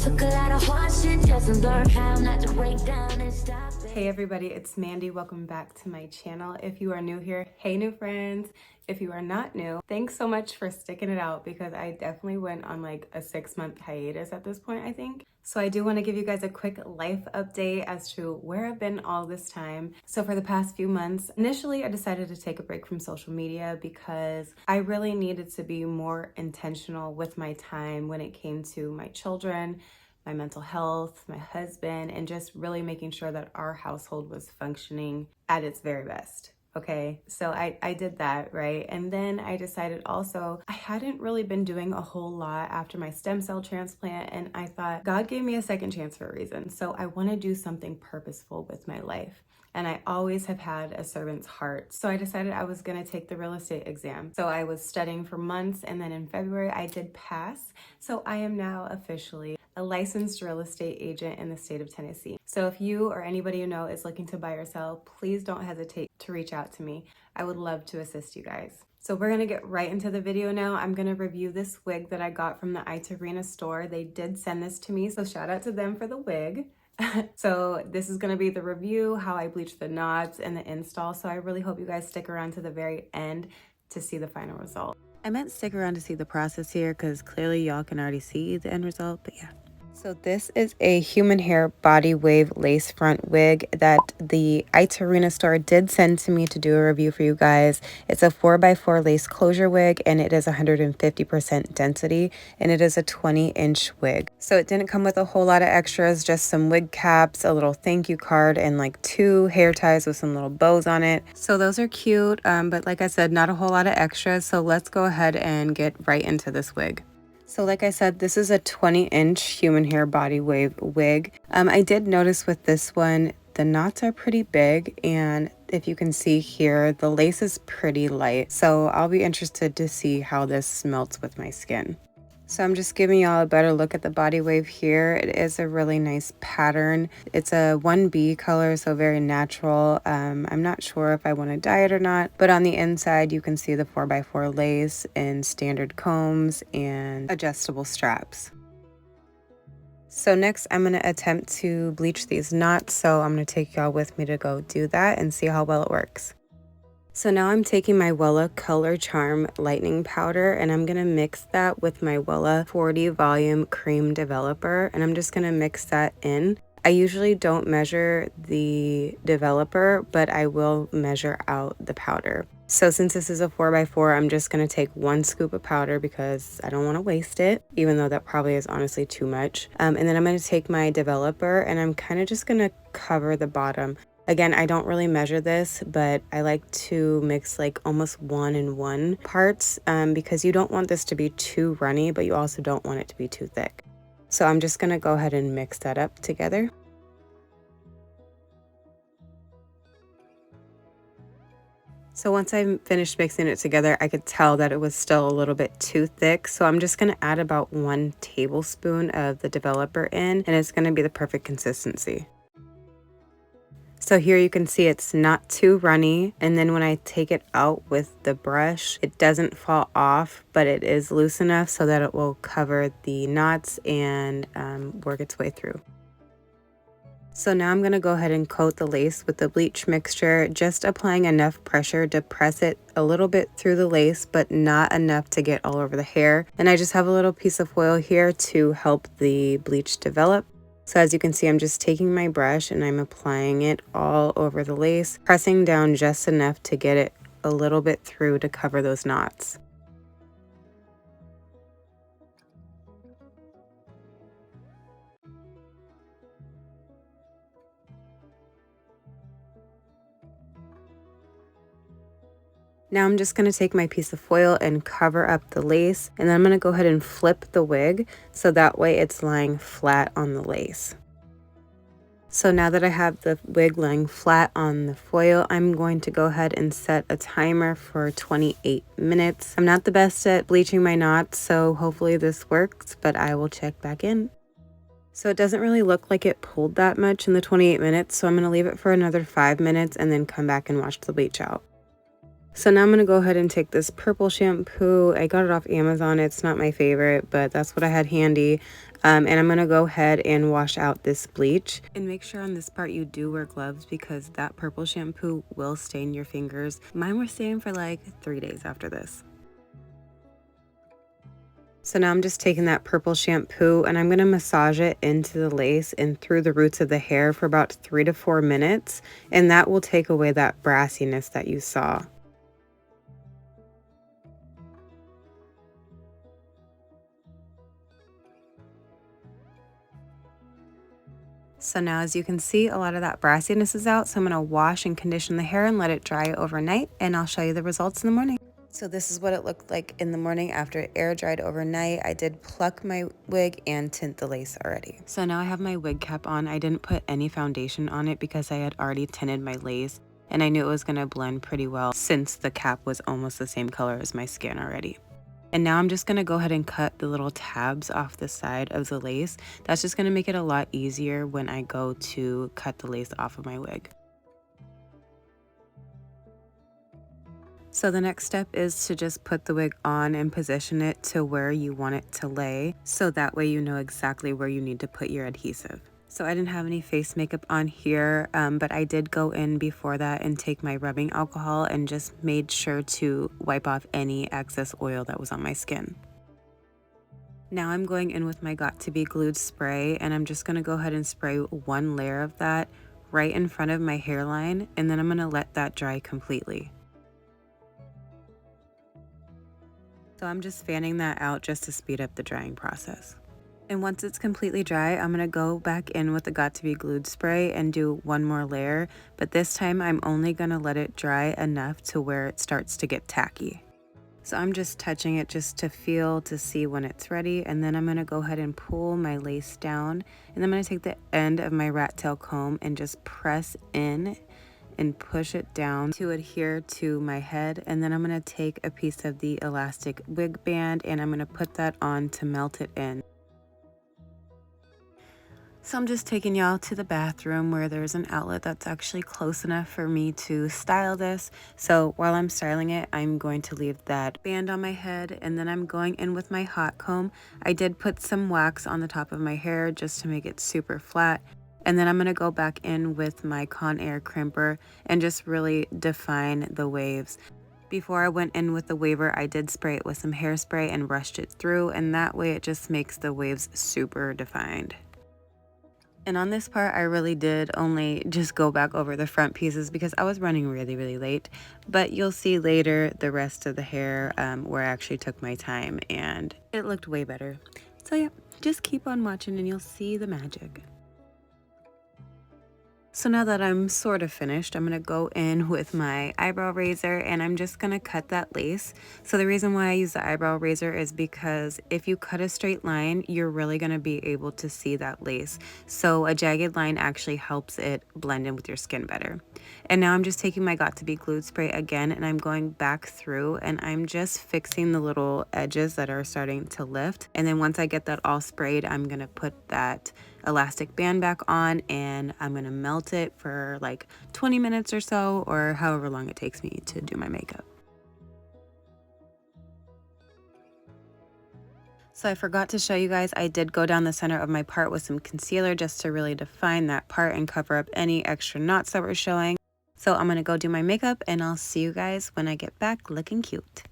Took a lot of hard shit just to learn how not to break down and stop it. Hey everybody, it's Mandy. Welcome back to my channel. If you are new here, hey new friends. If you are not new, thanks so much for sticking it out because I definitely went on like a 6-month hiatus at this point, I think. So I do want to give you guys a quick life update as to where I've been all this time. So for the past few months, initially I decided to take a break from social media because I really needed to be more intentional with my time when it came to my children, my mental health, my husband, and just really making sure that our household was functioning at its very best. Okay, so I did that, right? And then I decided also I hadn't really been doing a whole lot after my stem cell transplant, and I thought God gave me a second chance for a reason. So I want to do something purposeful with my life. And I always have had a servant's heart. So I decided I was gonna take the real estate exam. So I was studying for months, and then in February I did pass. So I am now officially a licensed real estate agent in the state of Tennessee. So if you or anybody you know is looking to buy or sell, please don't hesitate to reach out to me. I would love to assist you guys. So we're gonna get right into the video now. I'm gonna review this wig that I got from the Aiterina store. They did send this to me, so shout out to them for the wig. So this is going to be the review, how I bleach the knots and the install. So I really hope you guys stick around to the very end to see the final result. I meant stick around to see the process here because clearly y'all can already see the end result, but yeah. So this is a human hair body wave lace front wig that the Aiterina store did send to me to do a review for you guys. It's a 4x4 lace closure wig and it is 150% density and it is a 20-inch wig. So it didn't come with a whole lot of extras, just some wig caps, a little thank you card, and like 2 hair ties with some little bows on it. So those are cute, but like I said, not a whole lot of extras. So let's go ahead and get right into this wig. So like I said, this is a 20-inch human hair body wave wig. I did notice with this one, the knots are pretty big, and if you can see here, the lace is pretty light. So I'll be interested to see how this melts with my skin. So I'm just giving y'all a better look at the body wave here. It is a really nice pattern. It's a 1B color, so very natural. I'm not sure if I want to dye it or not, but on the inside you can see the 4x4 lace in standard combs and adjustable straps. So next I'm going to attempt to bleach these knots, so I'm going to take y'all with me to go do that and see how well it works. So now I'm taking my Wella Color Charm Lightening Powder and I'm going to mix that with my Wella 40 Volume Cream Developer, and I'm just going to mix that in. I usually don't measure the developer, but I will measure out the powder. So since this is a 4x4, I'm just going to take 1 scoop of powder because I don't want to waste it, even though that probably is honestly too much. And then I'm going to take my developer and I'm kind of just going to cover the bottom. Again, I don't really measure this, but I like to mix like almost 1-in-1 parts because you don't want this to be too runny, but you also don't want it to be too thick. So I'm just going to go ahead and mix that up together. So once I finished mixing it together, I could tell that it was still a little bit too thick. So I'm just going to add about 1 tablespoon of the developer in, and it's going to be the perfect consistency. So here you can see it's not too runny, and then when I take it out with the brush, it doesn't fall off, but it is loose enough so that it will cover the knots and work its way through. So now I'm going to go ahead and coat the lace with the bleach mixture, just applying enough pressure to press it a little bit through the lace, but not enough to get all over the hair. And I just have a little piece of foil here to help the bleach develop. So as you can see, I'm just taking my brush and I'm applying it all over the lace, pressing down just enough to get it a little bit through to cover those knots. Now I'm just going to take my piece of foil and cover up the lace, and then I'm going to go ahead and flip the wig so that way it's lying flat on the lace. So now that I have the wig lying flat on the foil, I'm going to go ahead and set a timer for 28 minutes. I'm not the best at bleaching my knots, so hopefully this works, but I will check back in. So it doesn't really look like it pulled that much in the 28 minutes, so I'm going to leave it for another 5 minutes and then come back and wash the bleach out. So now I'm going to go ahead and take this purple shampoo. I got it off Amazon. It's not my favorite, but that's what I had handy. And I'm going to go ahead and wash out this bleach. And make sure on this part you do wear gloves because that purple shampoo will stain your fingers. Mine were stained for like 3 days after this. So now I'm just taking that purple shampoo and I'm going to massage it into the lace and through the roots of the hair for about 3 to 4 minutes. And that will take away that brassiness that you saw. So now as you can see, a lot of that brassiness is out. So I'm going to wash and condition the hair and let it dry overnight. And I'll show you the results in the morning. So this is what it looked like in the morning after it air dried overnight. I did pluck my wig and tint the lace already. So now I have my wig cap on. I didn't put any foundation on it because I had already tinted my lace. And I knew it was going to blend pretty well since the cap was almost the same color as my skin already. And now I'm just going to go ahead and cut the little tabs off the side of the lace. That's just going to make it a lot easier when I go to cut the lace off of my wig. So the next step is to just put the wig on and position it to where you want it to lay. So that way you know exactly where you need to put your adhesive. So I didn't have any face makeup on here, but I did go in before that and take my rubbing alcohol and just made sure to wipe off any excess oil that was on my skin. Now I'm going in with my Got To Be Glued spray and I'm just going to go ahead and spray one layer of that right in front of my hairline, and then I'm going to let that dry completely. So I'm just fanning that out just to speed up the drying process. And once it's completely dry, I'm going to go back in with the Got To Be Glued spray and do one more layer, but this time I'm only going to let it dry enough to where it starts to get tacky. So I'm just touching it just to feel to see when it's ready, and then I'm going to go ahead and pull my lace down, and I'm going to take the end of my rat tail comb and just press in and push it down to adhere to my head. And then I'm going to take a piece of the elastic wig band and I'm going to put that on to melt it in. So I'm just taking y'all to the bathroom where there's an outlet that's actually close enough for me to style this. So while I'm styling it, I'm going to leave that band on my head, and then I'm going in with my hot comb. I did put some wax on the top of my hair just to make it super flat. And then I'm going to go back in with my Conair crimper and just really define the waves. Before I went in with the waver, I did spray it with some hairspray and brushed it through, and that way it just makes the waves super defined. And on this part, I really did only just go back over the front pieces because I was running really late. But you'll see later the rest of the hair where I actually took my time and it looked way better. So yeah, just keep on watching and you'll see the magic. So now that I'm sort of finished, I'm going to go in with my eyebrow razor and I'm just going to cut that lace. So the reason why I use the eyebrow razor is because if you cut a straight line, you're really going to be able to see that lace. So a jagged line actually helps it blend in with your skin better. And now I'm just taking my Got To Be Glued spray again and I'm going back through and I'm just fixing the little edges that are starting to lift. And then once I get that all sprayed, I'm going to put that elastic band back on and I'm going to melt it for like 20 minutes or so, or however long it takes me to do my makeup. So I forgot to show you guys, I did go down the center of my part with some concealer just to really define that part and cover up any extra knots that were showing. So I'm going to go do my makeup and I'll see you guys when I get back looking cute.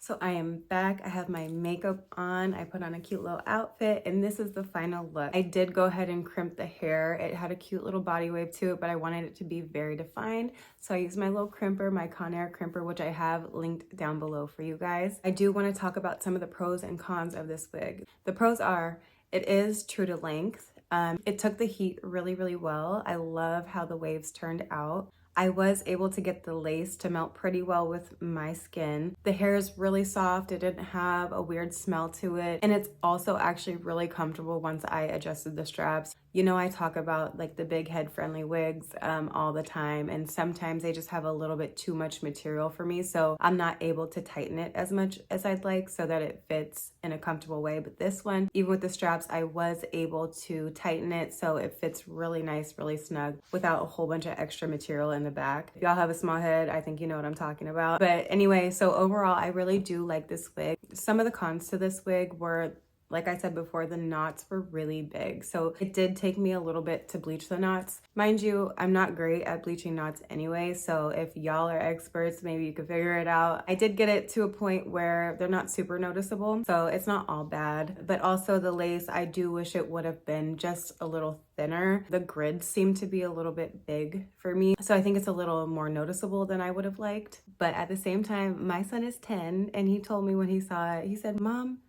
So I am back. I have my makeup on. I put on a cute little outfit and this is the final look. I did go ahead and crimp the hair. It had a cute little body wave to it, but I wanted it to be very defined. So I used my little crimper, my Conair crimper, which I have linked down below for you guys. I do want to talk about some of the pros and cons of this wig. The pros are, it is true to length. It took the heat really well. I love how the waves turned out. I was able to get the lace to melt pretty well with my skin. The hair is really soft. It didn't have a weird smell to it. And it's also actually really comfortable once I adjusted the straps. You know, I talk about like the big head friendly wigs all the time, and sometimes they just have a little bit too much material for me. So I'm not able to tighten it as much as I'd like so that it fits in a comfortable way. But this one, even with the straps, I was able to tighten it so it fits really nice, really snug without a whole bunch of extra material in the back. If y'all have a small head, I think you know what I'm talking about. But anyway, so overall, I really do like this wig. Some of the cons to this wig were like I said before, the knots were really big. So it did take me a little bit to bleach the knots. Mind you, I'm not great at bleaching knots anyway. So if y'all are experts, maybe you could figure it out. I did get it to a point where they're not super noticeable. So it's not all bad. But also the lace, I do wish it would have been just a little thinner. The grids seem to be a little bit big for me. So I think it's a little more noticeable than I would have liked. But at the same time, my son is 10 and he told me when he saw it, he said, "Mom,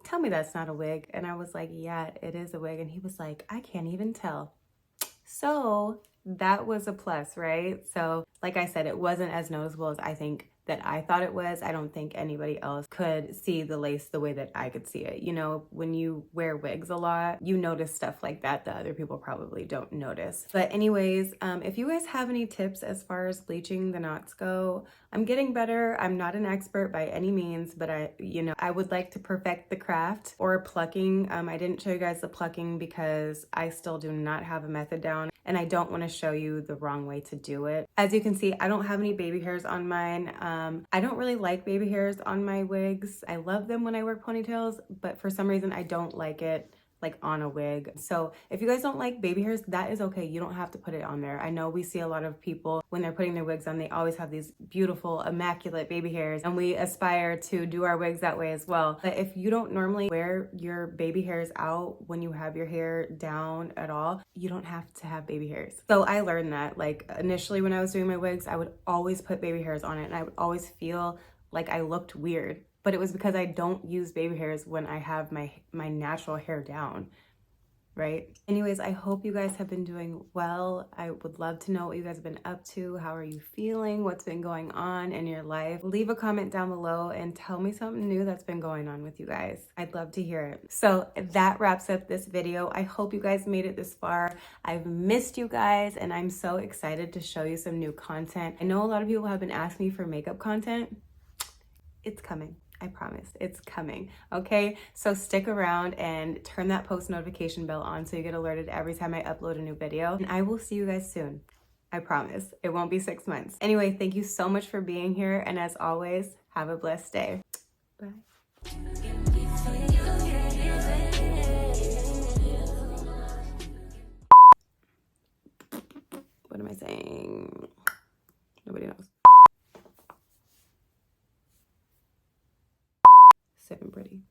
tell me that's not a wig." And I was like, "Yeah, it is a wig." And he was like, "I can't even tell." So that was a plus, right? So like I said, it wasn't as noticeable as I think that I thought it was. I don't think anybody else could see the lace the way that I could see it. You know, when you wear wigs a lot, you notice stuff like that that other people probably don't notice. But anyways, if you guys have any tips as far as bleaching the knots go, I'm getting better. I'm not an expert by any means, but I would like to perfect the craft. Or plucking. I didn't show you guys the plucking because I still do not have a method down and I don't want to show you the wrong way to do it. As you can see, I don't have any baby hairs on mine. I don't really like baby hairs on my wigs. I love them when I wear ponytails, but for some reason I don't like it like on a wig. So if you guys don't like baby hairs, that is okay. You don't have to put it on there. I know we see a lot of people when they're putting their wigs on, they always have these beautiful, immaculate baby hairs, and we aspire to do our wigs that way as well. But if you don't normally wear your baby hairs out when you have your hair down at all, you don't have to have baby hairs. So I learned that, like, initially when I was doing my wigs, I would always put baby hairs on it and I would always feel like I looked weird. But it was because I don't use baby hairs when I have my natural hair down, right? Anyways, I hope you guys have been doing well. I would love to know what you guys have been up to. How are you feeling? What's been going on in your life? Leave a comment down below and tell me something new that's been going on with you guys. I'd love to hear it. So that wraps up this video. I hope you guys made it this far. I've missed you guys and I'm so excited to show you some new content. I know a lot of people have been asking me for makeup content. It's coming. I promise it's coming. Okay, so stick around and turn that post notification bell on so you get alerted every time I upload a new video. And I will see you guys soon. I promise. It won't be 6 months. Anyway, thank you so much for being here. And as always, have a blessed day. Bye. What am I saying? Nobody knows. Sip and pretty.